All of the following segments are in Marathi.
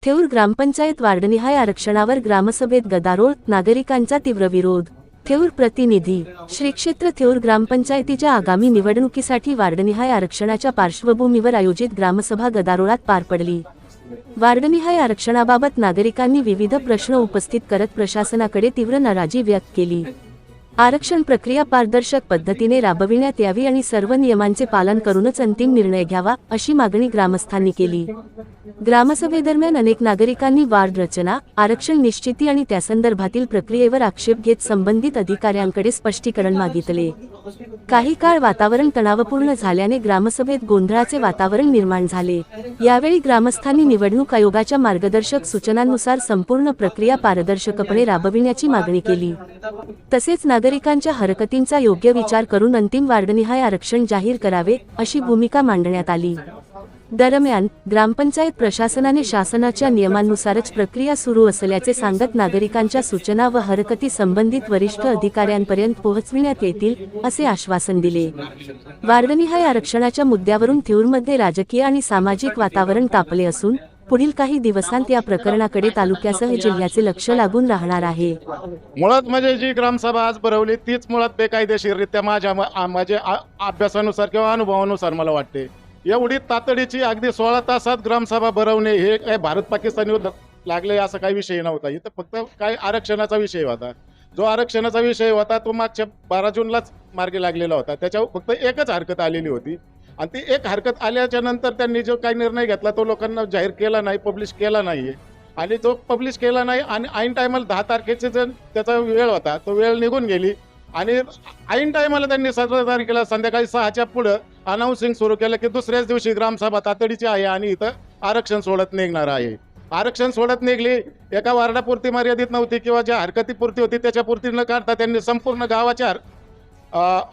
थेऊर ग्रामपंचायत वार्डनिहाय आरक्षणावर ग्रामसभेत गदारोळ, नागरिकांचा तीव्र विरोध। थेऊर प्रतिनिधी। श्री क्षेत्र थेऊर ग्रामपंचायतीच्या आगामी निवडणुकीसाठी वार्डनिहाय आरक्षणाच्या पार्श्वभूमीवर आयोजित ग्रामसभा गदारोळात पार पडली। वार्डनिहाय आरक्षणाबाबत नागरिकांनी विविध प्रश्न उपस्थित करत प्रशासनाकडे तीव्र नाराजी व्यक्त केली। आरक्षण प्रक्रिया पारदर्शक पद्धतीने राबविण्यात यावी आणि सर्व नियमांचे पालन करूनच अंतिम निर्णय घ्यावा, अशी मागणी ग्रामस्थांनी केली। ग्रामसभेदरम्यान अनेक नागरिकांनी वार्ड रचना, आरक्षण निश्चिती आणि त्यासंदर्भातील प्रक्रियेवर आक्षेप घेत संबंधित अधिकाऱ्यांकडे स्पष्टीकरण मागितले। काही काळ वातावरण तणावपूर्ण झाल्याने ग्रामसभेत गोंधळाचे वातावरण निर्माण झाले। यावेळी ग्रामस्थांनी निवडणूक आयोगाच्या मार्गदर्शक सूचनांनुसार संपूर्ण प्रक्रिया पारदर्शकपणे राबविण्याची मागणी केली। तसेच नागरिकांच्या हरकतींचा योग्य विचार करून अंतिम वार्डनिहाय आरक्षण जाहीर करावे, अशी भूमिका मांडण्यात आली। दरम्यान ग्रामपंचायत प्रशासनाने शासनाच्या नियमांनुसारच प्रक्रिया सुरू असल्याचे सांगत नागरिकांच्या सूचना व हरकती संबंधित वरिष्ठ अधिकाऱ्यांपर्यंत पोहोचविण्यात येतील, असे आश्वासन दिले। वार्डनिहाय आरक्षणाच्या मुद्द्यावरून थेऊरमध्ये राजकीय आणि सामाजिक वातावरण तापले असून पुढील काही दिवसांत या प्रकरणाकडे तालुक्यासह जिल्ह्याचे लक्ष लागून राहणार आहे। मुळात म्हणजे जी ग्रामसभा आज भरवली तीच मुळात बेकायदेशीररित्या माझ्या अभ्यासानुसार किंवा अनुभवानुसार मला वाटते। एवढी तातडीची अगदी 16 तासात ग्रामसभा भरवणे हे काय भारत पाकिस्तान युद्ध लागले असा काही विषय नव्हता। इथं फक्त काय आरक्षणाचा विषय होता। जो आरक्षणाचा विषय होता तो मागच्या 12 जूनलाच मार्गी लागलेला होता। त्याच्यावर फक्त एकच हरकत आलेली होती आणि ती एक हरकत आल्याच्या नंतर त्यांनी जो काही निर्णय घेतला तो लोकांना जाहीर केला नाही, पब्लिश केला नाही आणि जो पब्लिश केला नाही आणि ऐन टायमाला 10 तारखेचे जो त्याचा वेळ होता तो वेळ निघून गेली आणि ऐन टायमाला त्यांनी 17 तारखेला संध्याकाळी 6च्या पुढं अनाउन्सिंग सुरू केलं की दुसऱ्याच दिवशी ग्रामसभा तातडीची आहे आणि इथं आरक्षण सोडत निघणार आहे। आरक्षण सोडत निघली, एका वार्डापुरती मर्यादित नव्हती किंवा ज्या हरकतीपुरती होती त्याच्यापुरती न काढता त्यांनी संपूर्ण गावाच्या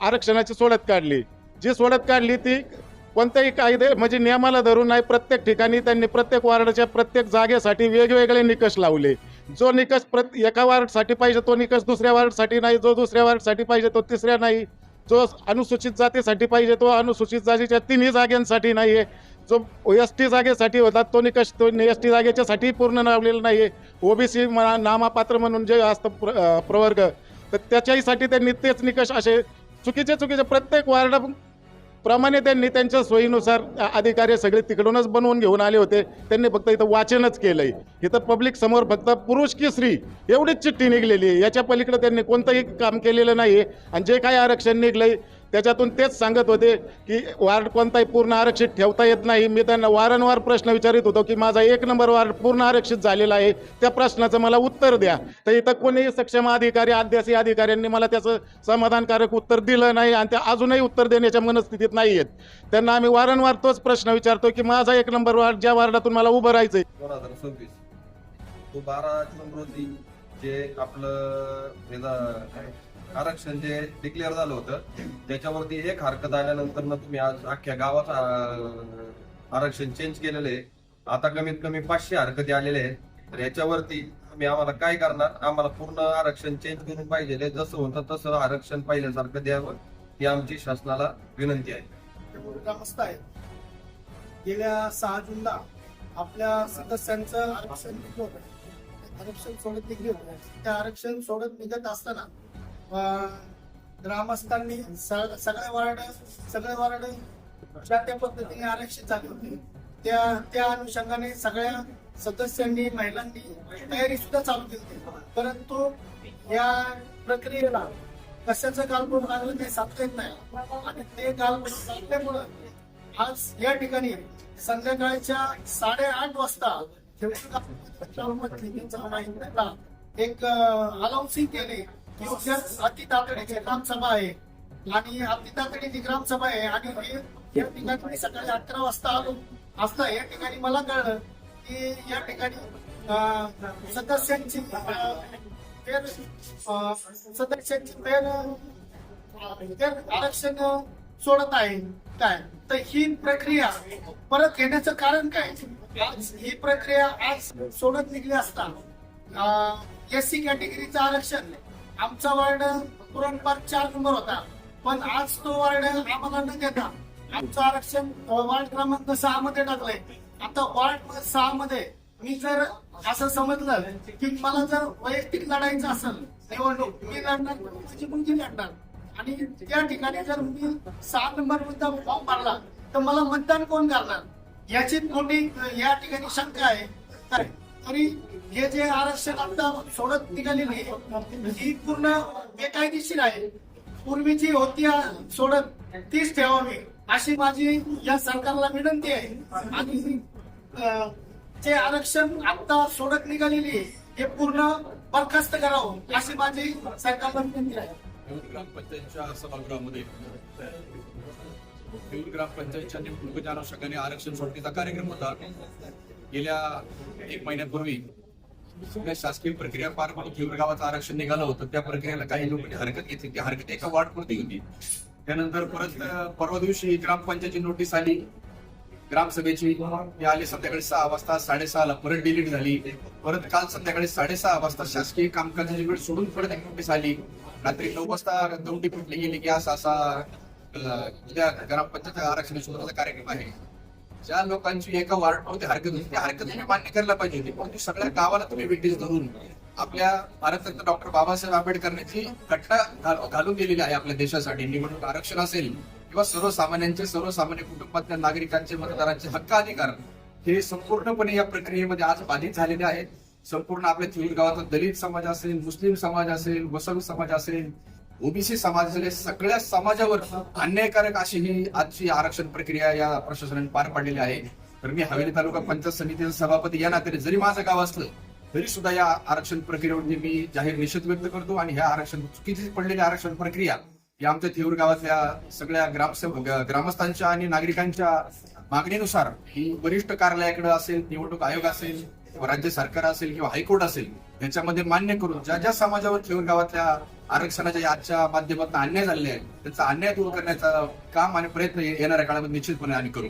आरक्षणाची सोडत काढली। जी सोडत काढली ती कोणत्याही कायदे म्हणजे नियमाला धरून नाही, प्रत्येक ठिकाणी त्यांनी प्रत्येक वार्डाच्या प्रत्येक जागेसाठी वेगवेगळे निकष लावले। जो निकष एका वार्डसाठी पाहिजे तो निकष दुसऱ्या वार्डसाठी नाही, जो दुसऱ्या वार्डसाठी पाहिजे तो तिसऱ्या नाही, जो अनुसूचित जातीसाठी पाहिजे तो अनुसूचित जातीच्या 3ही जागांसाठी नाही आहे, जो एसटी जागेसाठी होता तो निकष तो एसटी जागेच्यासाठी पूर्ण लावलेला नाही आहे, ओबीसी नामपात्र म्हणून जे असतं प्रवर्ग तर त्याच्याहीसाठी त्यांनी तेच निकष असे चुकीचे प्रत्येक वार्ड प्रमाणे त्यांनी त्यांच्या सोयीनुसार अधिकारी सगळे तिकडूनच बनवून घेऊन आले होते। त्यांनी फक्त इथं वाचनच केलंय। इथं पब्लिक समोर फक्त पुरुष की स्त्री एवढीच चिठ्ठी निघलेली आहे, याच्या पलीकडे त्यांनी कोणतंही काम केलेलं नाही। आणि जे काही आरक्षण निघलंय त्याच्यातून तेच सांगत होते की वार्ड कोणताही पूर्ण आरक्षित ठेवता येत नाही। मी त्यांना वारंवार प्रश्न विचारित होतो की माझा 1 नंबर वार्ड पूर्ण आरक्षित झालेला आहे, त्या प्रश्नाचं मला उत्तर द्या। तर इथं कोणीही सक्षम अधिकारी आद्यासी अधिकाऱ्यांनी मला त्याचं समाधानकारक उत्तर दिलं नाही आणि ते अजूनही उत्तर देण्याच्या मनस्थितीत नाही आहेत। त्यांना आम्ही वारंवार तोच प्रश्न विचारतो की माझा 1 नंबर वार्ड ज्या वार्डातून मला उभं राहायचंय 2026 तो 12 जून रोजी जे आपलं आरक्षण जे डिक्लेअर झालं होतं त्याच्यावरती एक हरकत आल्यानंतर तुम्ही आज अख्ख्या गावाचं आरक्षण चेंज केलेलं आहे। आता कमीत कमी 500 हरकती आलेले आहेत। तर याच्यावरती तुम्ही आम्हाला काय करणार? आम्हाला पूर्ण आरक्षण चेंज करून पाहिजे, जसं होतं तसं आरक्षण पहिल्यासारखं द्यावं ही आमची शासनाला विनंती आहे। ग्रामस्थ आहे गेल्या 6 जूनला आपल्या सदस्यांचं आरक्षण सोडत निघले होते। त्या आरक्षण सोडत निघत असताना ग्रामस्थांनी सगळे वार्ड ज्या त्या पद्धतीने आरक्षित झाले होते त्या अनुषंगाने सगळ्या सदस्यांनी महिलांनी तयारी सुद्धा चालू केली, परंतु या प्रक्रियेला कशाचं गालबोट लागलं काही सांगता येत नाही आणि ते गालबोट लागल्यामुळं आज या ठिकाणी संध्याकाळच्या 8:30 वाजता एक अनाउन्सिंग केले की अति तातडीची ग्रामसभा आहे आणि अति तातडीची ग्रामसभा आहे आणि या ठिकाणी सकाळी 11 वाजता आलो असता या ठिकाणी मला कळलं की या ठिकाणी सदस्यांची आरक्षण सोडत आहे काय, तर ही प्रक्रिया परत घेण्याचं कारण काय? आज ही प्रक्रिया आज सोडत निघली असता एससी कॅटेगरीचं आरक्षण आमचा वार्ड पुरणपार 4 नंबर होता, पण आज तो वार्ड आम्हाला न देता आमचं आरक्षण वार्ड क्रमांक 6 मध्ये टाकलंय। आता वार्ड 6 मध्ये मी जर असं समजलं की मला जर वैयक्तिक लढायचं असेल निवडणूक, मी लढणार, माझी मुलगी लढणार, आणि त्या ठिकाणी जर मी 6 नंबर मुद्दा फॉर्म भरला तर मला मतदान कोण करणार याची मोठी या ठिकाणी शंका आहे. काय तरी हे जे आरक्षण आता सोडत निघालेली आहे ही पूर्ण बेकायदेशीर आहे. पूर्वीची होती सोडत तीच ठेवावी अशी माझी या सरकारला विनंती आहे. आणि जे आरक्षण आता सोडत निघालेली आहे हे पूर्ण बरखास्त करावं अशी माझी सरकारला विनंती आहे. ग्रामपंचायतच्या सभागृहामध्ये ग्रामपंचायतच्या निवडणुकीच्या अनुषंगाने आरक्षण सोडणीचा कार्यक्रम होता. गेल्या 1 महिन्यापूर्वी सगळ्या शासकीय प्रक्रिया पार पडून थिऊर गावाचं आरक्षण निघालं होतं. त्या प्रक्रियेला काही लोकांनी हरकत घेतली. ती हरकत एका वार्डपुरती होती. त्यानंतर परत परवा दिवशी ग्रामपंचायतची नोटीस आली ग्रामसभेची. ती आली संध्याकाळी 6 वाजता, 6:30ला परत डिलीट झाली. परत काल संध्याकाळी 6:30 वाजता शासकीय कामकाजाची वेळ सोडून परत एक नोटीस आली. रात्री 9 वाजता दौंडी फुटली गेली की असा उद्या ग्रामपंचायत आरक्षण शोधण्याचा कार्यक्रम आहे. ज्या लोकांची एका वार्डमध्ये हरकत होती त्या हरकत तुम्ही मान्य करायला पाहिजे होती. पण सगळ्या गावाला तुम्ही विटीस धरून आपल्या भारतरत्न डॉक्टर बाबासाहेब आंबेडकरांची घटना घालून दिलेली आहे आपल्या देशासाठी. निवडणूक आरक्षण असेल किंवा सर्वसामान्य कुटुंबातल्या नागरिकांचे मतदारांचे हक्क अधिकार हे संपूर्णपणे या प्रक्रियेमध्ये आज बाधित झालेले आहेत. संपूर्ण आपल्या थिऊर गावात दलित समाज असेल, मुस्लिम समाज असेल, वसई समाज असेल, ओबीसी समाज असेल, सगळ्या समाजावर अन्यायकारक अशी ही आजची आरक्षण प्रक्रिया या प्रशासनाने पार पाडलेली आहे. तर मी हवेली तालुका पंचायत समितीचा सभापती या नात्याने जरी माझं गाव असलं तरी सुद्धा या आरक्षण प्रक्रियेवरती मी जाहीर निषेध व्यक्त करतो. आणि ह्या आरक्षण चुकीची पडलेली आरक्षण प्रक्रिया या आमच्या थिऊर गावातल्या सगळ्या ग्रामस्थांच्या आणि नागरिकांच्या मागणीनुसार ही वरिष्ठ कार्यालयाकडे असेल, निवडणूक आयोग असेल, राज्य सरकार असेल किंवा हायकोर्ट असेल याच्यामध्ये मान्य करून ज्या समाजावर थिऊर गावातल्या आरक्षणाच्या आजच्या माध्यमातून अन्याय झालेले आहे त्यांचा अन्याय दूर करण्याचा काम आणि प्रयत्न येणाऱ्या काळामध्ये निश्चितपणे आम्ही करू.